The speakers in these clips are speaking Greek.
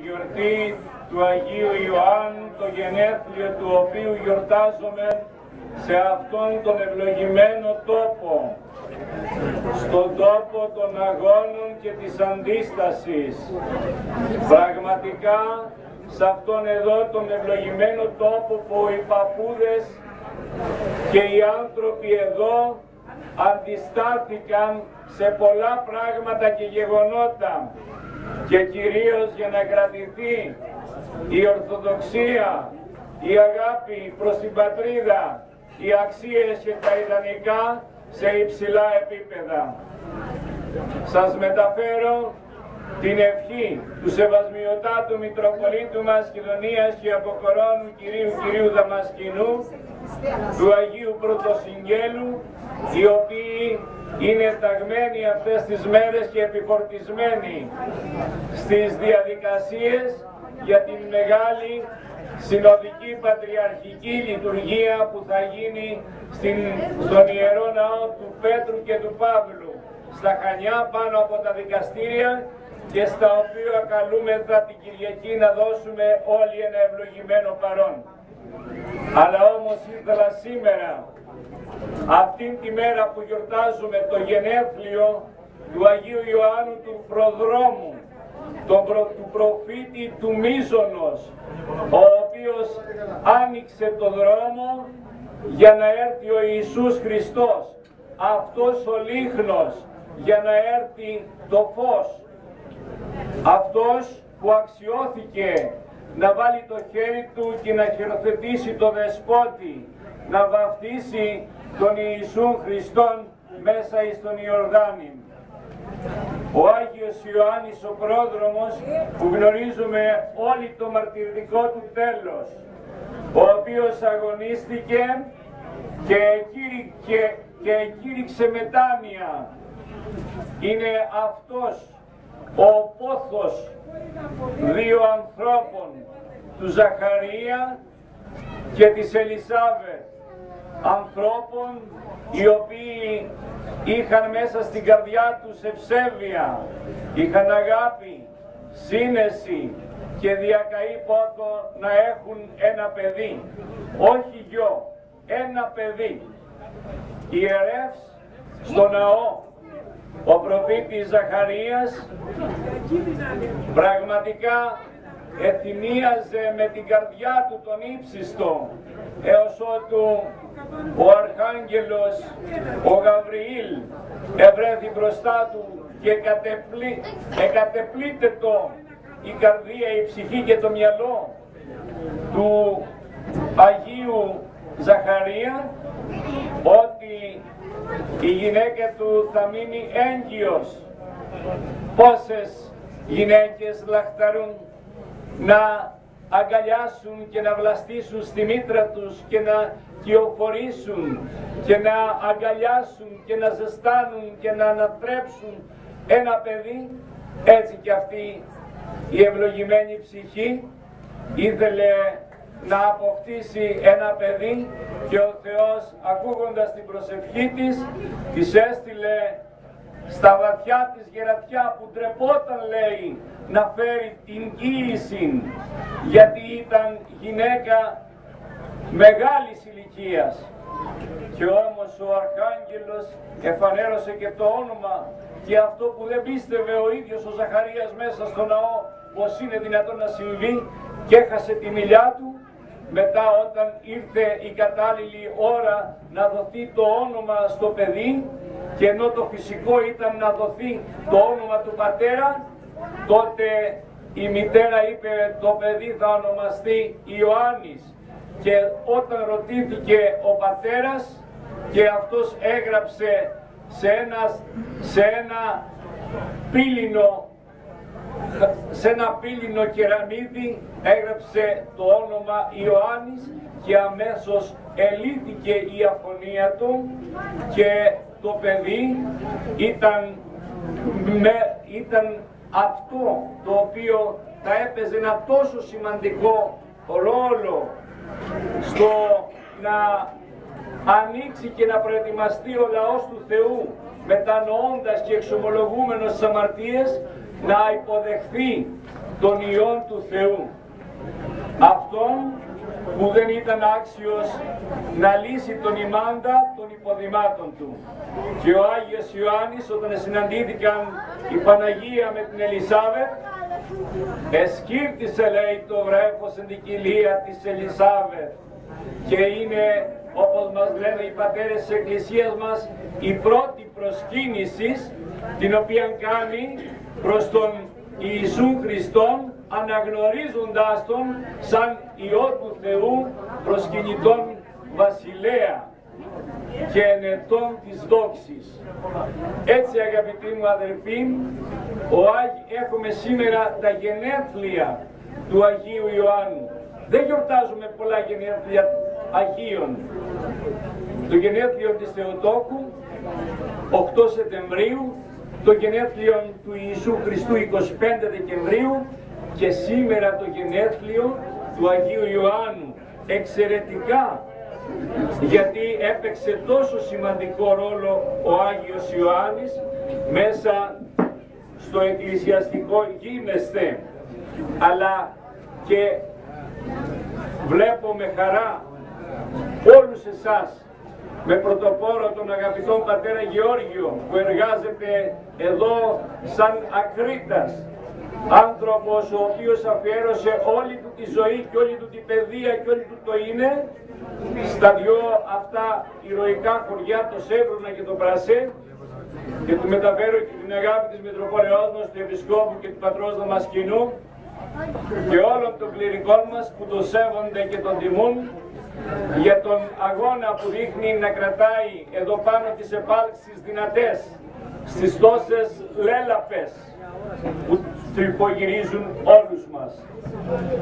Γιορτή του Αγίου Ιωάννου, το γενέθλιο του οποίου γιορτάζομαι σε αυτόν τον ευλογημένο τόπο, στον τόπο των αγώνων και της αντίστασης. Πραγματικά σε αυτόν εδώ τον ευλογημένο τόπο που οι παππούδες και οι άνθρωποι εδώ αντιστάθηκαν σε πολλά πράγματα και γεγονότα, και κυρίως για να κρατηθεί η Ορθοδοξία, η αγάπη προς την πατρίδα, οι αξίες και τα ιδανικά σε υψηλά επίπεδα. Σας μεταφέρω την ευχή του Σεβασμιωτάτου Μητροπολίτου Μασκεδονίας και Αποκορώνου Κυρίου Δαμασκηνού, του Αγίου Πρωτοσυγγέλου, οι οποίοι είναι ταγμένοι αυτές τις μέρες και επιφορτισμένοι στις διαδικασίες για την μεγάλη συνοδική πατριαρχική λειτουργία που θα γίνει στον Ιερό Ναό του Πέτρου και του Παύλου, στα Χανιά, πάνω από τα δικαστήρια, και στα οποία καλούμεθα την Κυριακή να δώσουμε όλοι ένα ευλογημένο παρόν. Αλλά όμως ήθελα σήμερα, αυτήν τη μέρα που γιορτάζουμε το γενέθλιο του Αγίου Ιωάννου του Προδρόμου, του προφήτη του Μίζωνος, ο οποίος άνοιξε το δρόμο για να έρθει ο Ιησούς Χριστός, αυτός ο λίχνος, για να έρθει το φως, αυτός που αξιώθηκε να βάλει το χέρι του και να χειροθετήσει το δεσπότη, να βαφτίσει τον Ιησούν Χριστόν μέσα εις τον Ιορδάνη. Ο Άγιος Ιωάννης ο Πρόδρομος, που γνωρίζουμε όλοι το μαρτυρικό του τέλος, ο οποίος αγωνίστηκε και εκήρυξε μετάνοια, είναι αυτός ο πόθος δύο ανθρώπων, του Ζαχαρία και της Ελισάβετ, ανθρώπων οι οποίοι είχαν μέσα στην καρδιά τους ευσέβεια, είχαν αγάπη, σύνεση και διακαή πόθο να έχουν ένα παιδί, όχι γιο, ένα παιδί. Ιερεύς στο ναό, ο προφήτης Ζαχαρίας πραγματικά εθυμίαζε με την καρδιά του τον ύψιστο, έως ότου ο Αρχάγγελος, ο Γαβριήλ, ευρέθη μπροστά του και εκατεπλήτετο η καρδία, η ψυχή και το μυαλό του Αγίου Ζαχαρία, ότι η γυναίκα του θα μείνει έγκυος. Πόσες γυναίκες λαχταρούν να αγκαλιάσουν και να βλαστήσουν στη μήτρα τους και να κυοφορήσουν και να αγκαλιάσουν και να ζεστάνουν και να ανατρέψουν ένα παιδί. Έτσι και αυτή η ευλογημένη ψυχή ήθελε να αποκτήσει ένα παιδί, και ο Θεός, ακούγοντας την προσευχή της έστειλε στα βαθιά της γερατιά, που τρεπόταν, λέει, να φέρει την κύηση, γιατί ήταν γυναίκα μεγάλης ηλικίας. Και όμως ο Αρχάγγελος εφανέρωσε και το όνομα, και αυτό που δεν πίστευε ο ίδιος ο Ζαχαρίας μέσα στο ναό πως είναι δυνατόν να συμβεί, και έχασε τη μιλιά του. Μετά, όταν ήρθε η κατάλληλη ώρα να δοθεί το όνομα στο παιδί, και ενώ το φυσικό ήταν να δοθεί το όνομα του πατέρα, τότε η μητέρα είπε το παιδί θα ονομαστεί Ιωάννης. Και όταν ρωτήθηκε ο πατέρας, και αυτός έγραψε σε ένα πύληνο κεραμίδι, έγραψε το όνομα Ιωάννης, και αμέσως ελήθηκε η αφωνία του, και το παιδί ήταν αυτό το οποίο θα έπαιζε ένα τόσο σημαντικό ρόλο στο να ανοίξει και να προετοιμαστεί ο λαός του Θεού, μετανοώντας και εξομολογούμενος τις αμαρτίες, να υποδεχθεί τον Υιόν του Θεού, αυτόν που δεν ήταν άξιος να λύσει τον ημάντα των υποδημάτων του. Και ο Άγιος Ιωάννης, όταν συναντήθηκαν η Παναγία με την Ελισάβετ, εσκύρτησε, λέει, το βρέφος εν την κοιλία της Ελισάβετ, και είναι, όπως μας λένε οι πατέρες της Εκκλησίας μας, η πρώτη προσκύνηση την οποία κάνει προς τον Ιησού Χριστόν, αναγνωρίζοντας τον σαν Υιό του Θεού, προσκυνητών βασιλέα και ενετών της δόξης. Έτσι, αγαπητοί μου αδερφοί, έχουμε σήμερα τα γενέθλια του Αγίου Ιωάννου. Δεν γιορτάζουμε πολλά γενέθλια Αγίων. Το γενέθλιο της Θεοτόκου, 8 Σεπτεμβρίου, το γενέθλιο του Ιησού Χριστού, 25 Δεκεμβρίου, και σήμερα το γενέθλιο του Αγίου Ιωάννου. Εξαιρετικά, γιατί έπαιξε τόσο σημαντικό ρόλο ο Άγιος Ιωάννης μέσα στο εκκλησιαστικό γίγνεσθε, αλλά και βλέπω με χαρά όλους εσάς, με πρωτοπόρο τον αγαπητόν πατέρα Γεώργιο, που εργάζεται εδώ σαν ακρίτας, άνθρωπος ο οποίος αφιέρωσε όλη του τη ζωή και όλη του την παιδεία και όλη του το είναι στα δυο αυτά ηρωικά χωριά, το Σέβρουνα και το Πρασέ, και του μεταφέρω και την αγάπη της Μητροπόλεως μας, του Επισκόπου και του Πατρός Δαμασκηνού και όλων των κληρικών μας που το σέβονται και τον τιμούν, για τον αγώνα που δείχνει να κρατάει εδώ πάνω τις επάλξεις δυνατές στις τόσες λέλαπες που τρυπογυρίζουν όλους μας.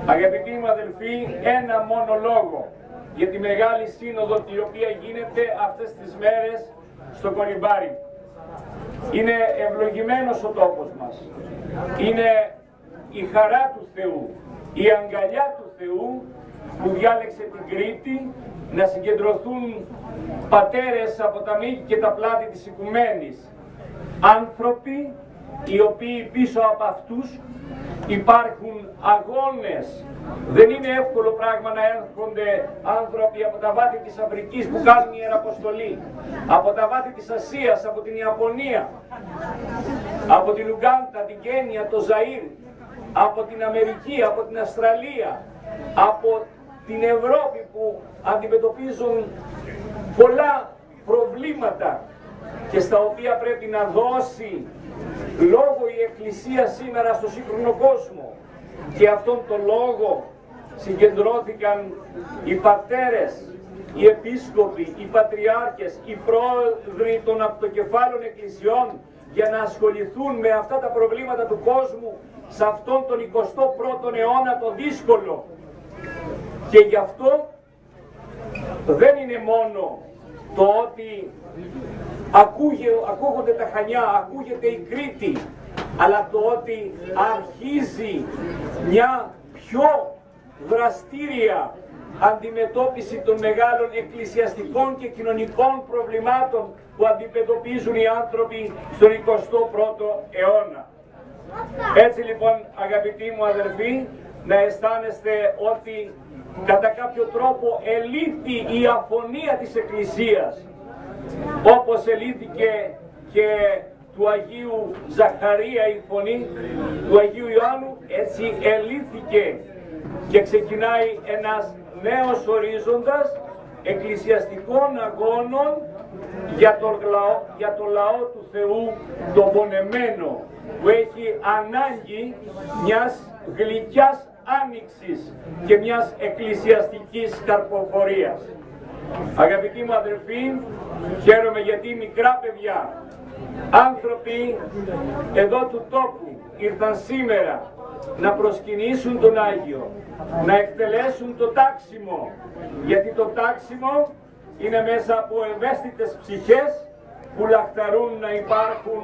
Αγαπητοί μου αδελφοί, ένα μόνο λόγο για τη Μεγάλη Σύνοδο η οποία γίνεται αυτές τις μέρες στο Κολυμπάρι. Είναι ευλογημένος ο τόπος μας. Είναι η χαρά του Θεού, η αγκαλιά του Θεού που διάλεξε την Κρήτη να συγκεντρωθούν πατέρες από τα μήκη και τα πλάτη της οικουμένης. Άνθρωποι οι οποίοι πίσω από αυτούς υπάρχουν αγώνες. Δεν είναι εύκολο πράγμα να έρχονται άνθρωποι από τα βάθη της Αφρικής που κάνουν ιεραποστολή, από τα βάθη της Ασίας, από την Ιαπωνία, από την Ουγκάντα, την Κένια, το Ζαΐρ, από την Αμερική, από την Αυστραλία, από την Ευρώπη που αντιμετωπίζουν πολλά προβλήματα και στα οποία πρέπει να δώσει λόγο η Εκκλησία σήμερα στο σύγχρονο κόσμο. Και αυτόν τον λόγο συγκεντρώθηκαν οι πατέρες, οι επίσκοποι, οι πατριάρχες, οι πρόεδροι των αυτοκεφάλων εκκλησιών για να ασχοληθούν με αυτά τα προβλήματα του κόσμου σε αυτόν τον 21ο αιώνα το δύσκολο. Και γι' αυτό δεν είναι μόνο το ότι ακούγονται τα Χανιά, ακούγεται η Κρήτη, αλλά το ότι αρχίζει μια πιο δραστήρια αντιμετώπιση των μεγάλων εκκλησιαστικών και κοινωνικών προβλημάτων που αντιμετωπίζουν οι άνθρωποι στον 21ο αιώνα. Έτσι λοιπόν, αγαπητοί μου αδερφοί, να αισθάνεστε ότι κατά κάποιο τρόπο ελήφθη η αφωνία της Εκκλησίας, όπως ελήφθηκε και του Αγίου Ζαχαρία η φωνή του Αγίου Ιωάννου, έτσι ελήφθηκε και ξεκινάει ένας νέος ορίζοντας εκκλησιαστικών αγώνων για το λαό του Θεού, το πονεμένο, που έχει ανάγκη μιας γλυκιάς άνοιξης και μιας εκκλησιαστικής καρποφορίας. Αγαπητοί μου αδελφοί, χαίρομαι γιατί μικρά παιδιά, άνθρωποι εδώ του τόπου, ήρθαν σήμερα να προσκυνήσουν τον Άγιο, να εκτελέσουν το τάξιμο, γιατί το τάξιμο είναι μέσα από ευαίσθητες ψυχές που λαχταρούν να υπάρχουν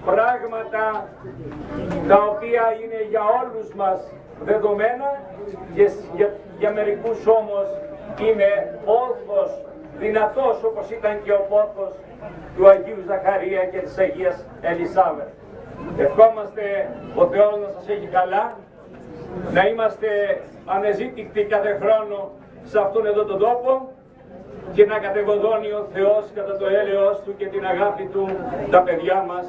πράγματα τα οποία είναι για όλους μας δεδομένα και για μερικούς όμως είναι πόθος δυνατός, όπως ήταν και ο πόθος του Αγίου Ζαχαρία και της Αγίας Ελισάβετ. Ευχόμαστε ο Θεός να σας έχει καλά να είμαστε ανεζήτηκτοι κάθε χρόνο σε αυτόν εδώ τον τόπο και να κατεβοδώνει ο Θεός κατά το έλεος Του και την αγάπη Του τα παιδιά μας.